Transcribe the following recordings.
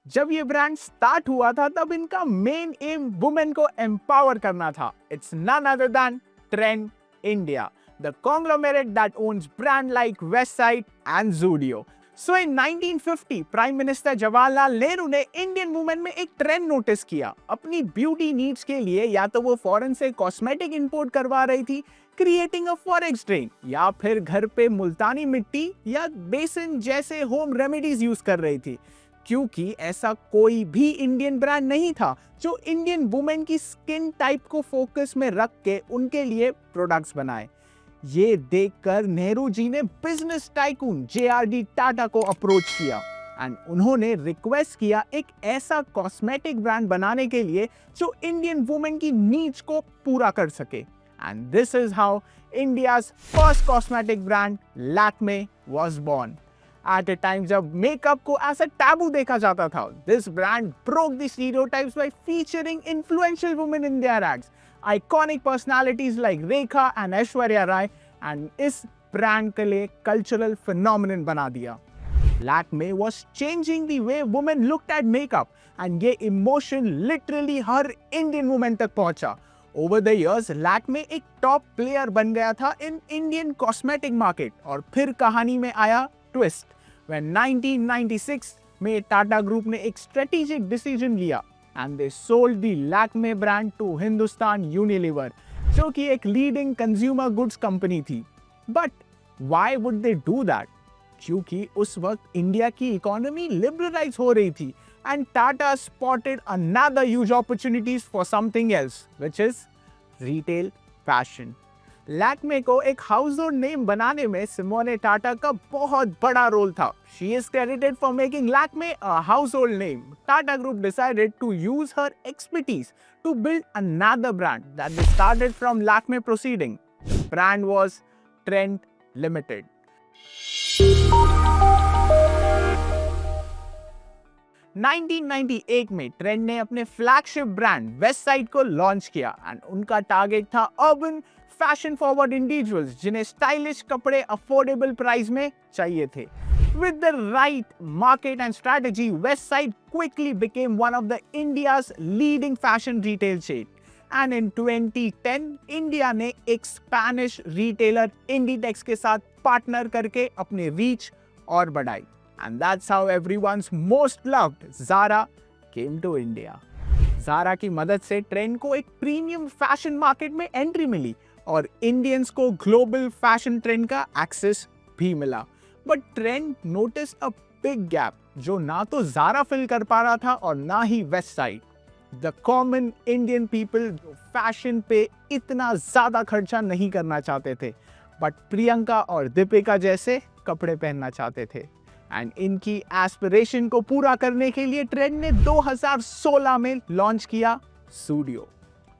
जब ये brand start हुआ था तब इनका मेन एम वुमेन को एम्पावर करना था. It's none other than Trent India, the conglomerate that owns brands like Westside and Zudio. So in 1950, prime minister Jawaharlal Nehru ने इंडियन वुमेन में एक ट्रेंड नोटिस किया. अपनी ब्यूटी नीड्स के लिए या तो वो फॉरेन से कॉस्मेटिक इंपोर्ट करवा रही थी, क्रिएटिंग अ फॉरेक्स ड्रेन, या फिर घर पे मुल्तानी मिट्टी या बेसन जैसे होम रेमेडीज यूज कर रही थी. क्योंकि ऐसा कोई भी इंडियन ब्रांड नहीं था जो इंडियन वुमेन की स्किन टाइप को फोकस में रख के उनके लिए प्रोडक्ट्स बनाए. ये देखकर नेहरू जी ने बिजनेस टाइकून JRD टाटा को अप्रोच किया एंड उन्होंने रिक्वेस्ट किया एक ऐसा कॉस्मेटिक ब्रांड बनाने के लिए जो इंडियन वुमेन की नीड्स को पूरा कर सके. And this is how India's first cosmetic brand Lakme was born. At a time जब मेकअप को एज अ टैबू देखा जाता था, this brand broke the stereotypes by featuring influential women in their ads, iconic personalities like Rekha and Aishwarya Rai, and इस brand के लिए cultural phenomenon बना दिया. Lakme was changing the way women looked at makeup, and ये emotion literally हर Indian women तक पहुंचा. Over the years, Lakme एक top player बन गया था इन इंडियन कॉस्मेटिक मार्केट. और फिर कहानी में आया ट्विस्ट when 1996 में टाटा ग्रुप ने एक स्ट्रेटेजिक डिसीजन लिया and they sold the Lakme brand to Hindustan Unilever, जो कि एक लीडिंग कंज्यूमर गुड्स कंपनी थी. But why would they do that? क्योंकि उस वक्त इंडिया की इकोनॉमी लिबरलाइज हो रही थी and Tata spotted another huge opportunities for something else, which is retail fashion. Lakme को एक हाउसहोल्ड नेम बनाने में सिमोने टाटा का बहुत बड़ा रोल था. She is credited for making Lakme a household name. Tata Group decided to use her expertise to build another brand that they started from Lakme proceeding. Brand was Trent Limited. – 1998 में trend ने अपने flagship brand Westside को launch किया and उनका target था urban fashion forward individuals जिन्हें stylish कपड़े affordable price में चाहिए थे. With the right market and strategy, Westside quickly became one of the India's leading fashion retail chain. And in 2010, India ने एक स्पेनिश रिटेलर इंडीटेक्स के साथ पार्टनर करके अपनी रीच और बढ़ाई. And that's how everyone's most loved Zara came to India. Zara की मदद से ट्रेंड को एक प्रीमियम फैशन मार्केट में एंट्री मिली और इंडियंस को ग्लोबल फैशन ट्रेंड का एक्सेस भी मिला. But trend notice a big gap जो ना तो Zara फिल कर पा रहा था और ना ही Westside. The common Indian people जो फैशन पे इतना ज्यादा खर्चा नहीं करना चाहते थे बट प्रियंका और दीपिका जैसे कपड़े पहनना चाहते थे. एंड इनकी एस्पिरेशन को पूरा करने के लिए ट्रेंड ने 2016 में लॉन्च किया Zudio.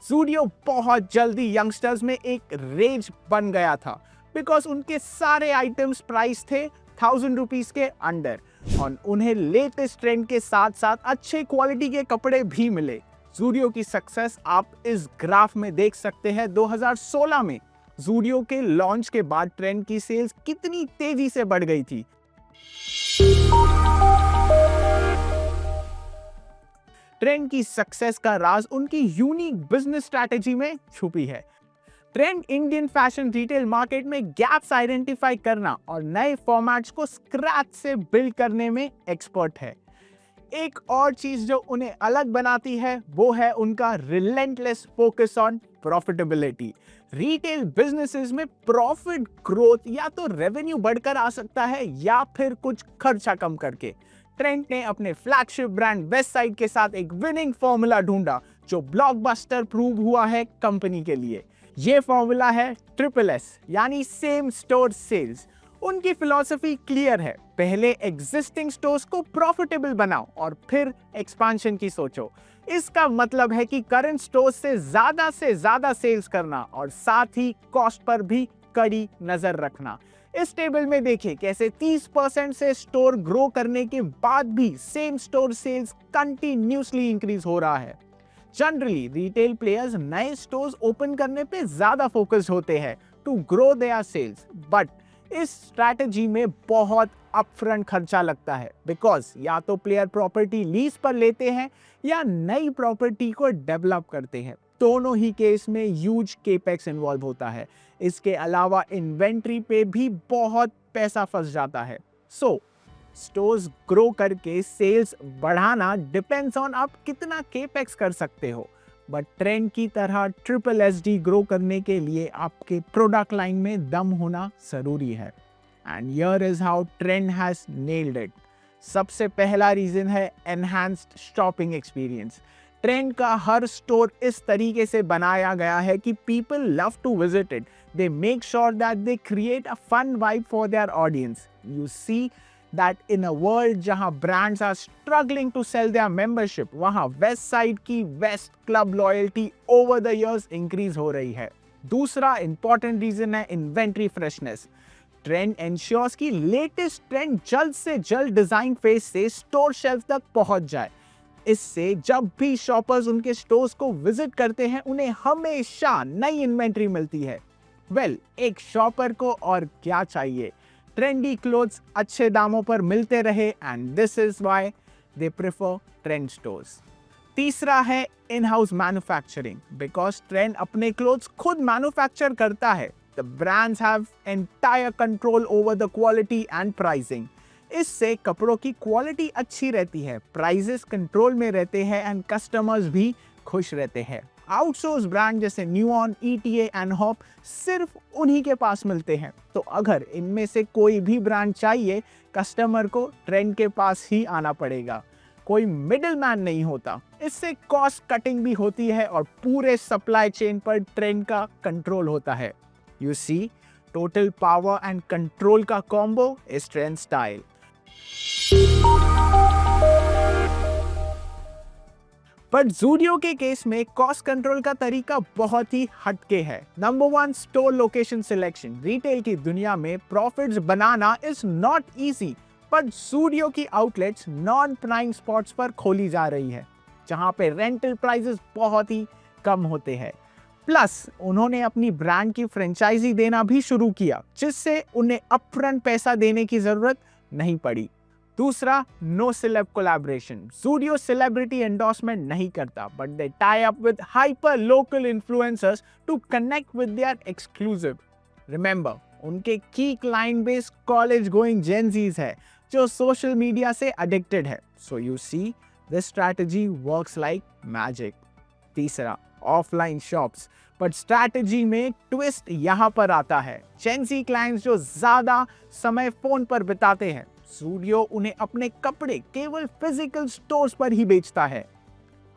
Zudio बहुत जल्दी यंगस्टर्स में एक रेज बन गया था बिकॉज उनके सारे आइटम्स प्राइस थे 1000 रुपीज के अंडर और उन्हें लेटेस्ट ट्रेंड के साथ साथ अच्छे क्वालिटी के कपड़े भी मिले. Zudio की सक्सेस आप इस ग्राफ में देख सकते हैं. 2016 में Zudio के लॉन्च के बाद ट्रेंड की सेल्स कितनी तेजी से बढ़ गई थी. ट्रेंड की सक्सेस का राज उनकी यूनिक बिजनेस स्ट्रैटेजी में छुपी है. Trend Indian fashion retail market में गैप्स आइडेंटिफाई करना और नए फॉर्मेट्स को स्क्रैच से बिल्ड करने में एक्सपर्ट है. एक और चीज जो उन्हें अलग बनाती है वो है उनका relentless focus on profitability. Retail businesses में प्रॉफिट ग्रोथ या तो रेवेन्यू बढ़कर आ सकता है या फिर कुछ खर्चा कम करके. ट्रेंड ने अपने फ्लैगशिप ब्रांड वेस्टसाइड के साथ एक विनिंग फॉर्मूला ढूंढा जो ब्लॉकबस्टर प्रूव हुआ है कंपनी के लिए. ये फॉर्मूला है SSS यानी सेम स्टोर सेल्स. उनकी फिलॉसफी क्लियर है, पहले एग्जिस्टिंग स्टोर्स को प्रॉफिटेबल बनाओ और फिर एक्सपेंशन की सोचो. इसका मतलब है कि करंट स्टोर्स से ज्यादा सेल्स करना और साथ ही कॉस्ट पर भी कड़ी नजर रखना. इस टेबल में देखिए कैसे 30% से स्टोर ग्रो करने के बाद भी same store sales continuously increase हो रहा है. जनरली रिटेल प्लेयर्स नए स्टोर्स ओपन करने पे ज्यादा फोकस होते हैं to grow their sales, but इस स्ट्रैटेजी में बहुत अपफ्रंट खर्चा लगता है, बिकॉज या तो प्लेयर प्रॉपर्टी लीज पर लेते हैं या नई प्रॉपर्टी को डेवलप करते हैं। दोनों ही केस में ह्यूज केपेक्स इन्वॉल्व होता है। इसके अलावा इन्वेंट्री पे भी बहुत पैसा फंस जाता है। सो स्टोर्स ग्रो करके सेल्स बढ़ाना डिपेंड्स ऑन आप कितना केपेक्स कर सकते हो। बट ट्रेंड की तरह ट्रिपल एसडी ग्रो करने के लिए आपके प्रोडक्ट लाइन में दम होना जरूरी है। And here is how trend has nailed it. सबसे पहला रीजन है एनहांस्ड शॉपिंग एक्सपीरियंस। ट्रेंड का हर स्टोर इस तरीके से बनाया गया है कि people love to visit it. They make sure that they create a fun vibe for their audience. You see that in a world जहां brands are struggling to sell their membership, वहां Westside की West club loyalty over the years increase हो रही है। दूसरा important reason है inventory freshness. Trend ensures कि latest trend जल्द से जल्द डिजाइन फेज से स्टोर शेल्फ तक पहुंच जाए। इससे जब भी शॉपर्स उनके स्टोर्स को विजिट करते हैं उन्हें हमेशा नई इन्वेंट्री मिलती है। एक शॉपर को और क्या चाहिए? ट्रेंडी क्लोथ्स अच्छे दामों पर मिलते रहे, and this is why they prefer trend stores. तीसरा है in house manufacturing. Because trend अपने क्लोथ्स खुद मैन्युफैक्चर करता है, the brands have entire control over the quality and pricing. इससे कपड़ों की क्वालिटी अच्छी रहती है, प्राइसेस कंट्रोल में रहते हैं एंड कस्टमर्स भी खुश रहते हैं। आउटसोर्स ब्रांड जैसे न्यूऑन, ईटीए एंड हॉप सिर्फ उन्हीं के पास मिलते हैं। तो अगर इनमें से कोई भी ब्रांड चाहिए, कस्टमर को ट्रेंड के पास ही आना पड़ेगा। कोई मिडिल मैन नहीं होता। इससे कॉस्ट कटिंग भी होती है और पूरे सप्लाई चेन पर ट्रेंड का कंट्रोल होता है। You see, total power and control का combo is Trent style. But Zudio के केस में कॉस्ट कंट्रोल का तरीका बहुत ही हटके है। Number 1, store location selection. Retail की दुनिया में profits banana is not easy, but Zudio की आउटलेट्स नॉन प्राइम स्पॉट्स पर खोली जा रही है, जहां पे रेंटल प्राइसेस बहुत ही कम होते हैं। प्लस उन्होंने अपनी ब्रांड की फ्रेंचाइजी देना भी शुरू किया, जिससे उन्हें अपफ्रंट पैसा देने की जरूरत नहीं पड़ी। दूसरा, no celeb collaboration. Zudio celebrity endorsement नहीं करता, but they tie up with hyper local influencers to connect with their exclusive. Remember, उनके की client base college going Gen Zs है जो सोशल मीडिया से एडिक्टेड है। So you see, this strategy works like magic. तीसरा, offline shops. But strategy में twist यहां पर आता है। जेनजी क्लाइंट्स जो ज्यादा समय फोन पर बिताते हैं, ज़ूडियो उन्हें अपने कपड़े केवल फिजिकल स्टोर्स पर ही बेचता है।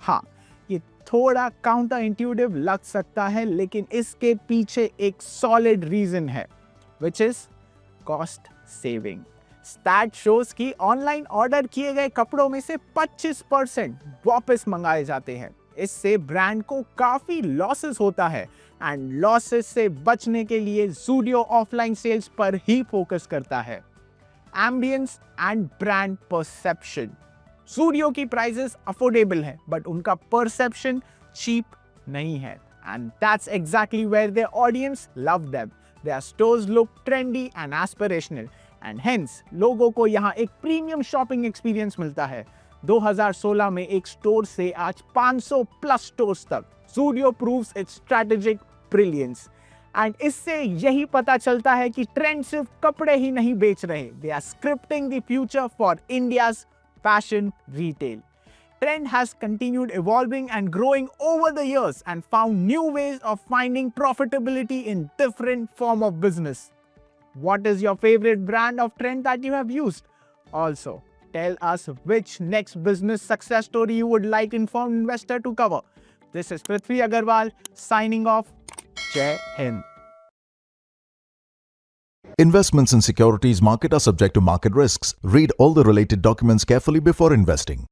हाँ, ये थोड़ा काउंटर इंट्यूटिव लग सकता है, लेकिन इसके पीछे एक सॉलिड रीजन है, which is cost saving. Stat shows कि ऑनलाइन ऑर्डर किए गए कपड़ों में से 25% वापस मंगाए जाते हैं। इससे ब्रांड को काफी लॉसेस होता है, एंड लॉसेस से बचने के लिए ज़ूडियो ऑफलाइन सेल्स पर ही फोकस करता है। Ambience and brand perception. Zudio की प्राइसेस अफोर्डेबल है, बट उनका परसेप्शन चीप नहीं है, and that's exactly where their audience love them. Their stores look trendy and aspirational, and hence लोगों को यहाँ एक प्रीमियम शॉपिंग एक्सपीरियंस मिलता है। 2016 में एक स्टोर से आज 500 प्लस स्टोर्स तक, Zudio proves it's strategic brilliance. And इससे यही पता चलता है कि ट्रेंड सिर्फ कपड़े ही नहीं बेच रहे, they are scripting the future for India's fashion retail. Trend has continued evolving and growing over the years and found new ways of finding profitability in different form of business. What is your favorite brand of Trend that you have used? Also, tell us which next business success story you would like informed investor to cover. This is Prithvi Agarwal signing off. Jai Hind. Investments in securities market are subject to market risks. Read all the related documents carefully before investing.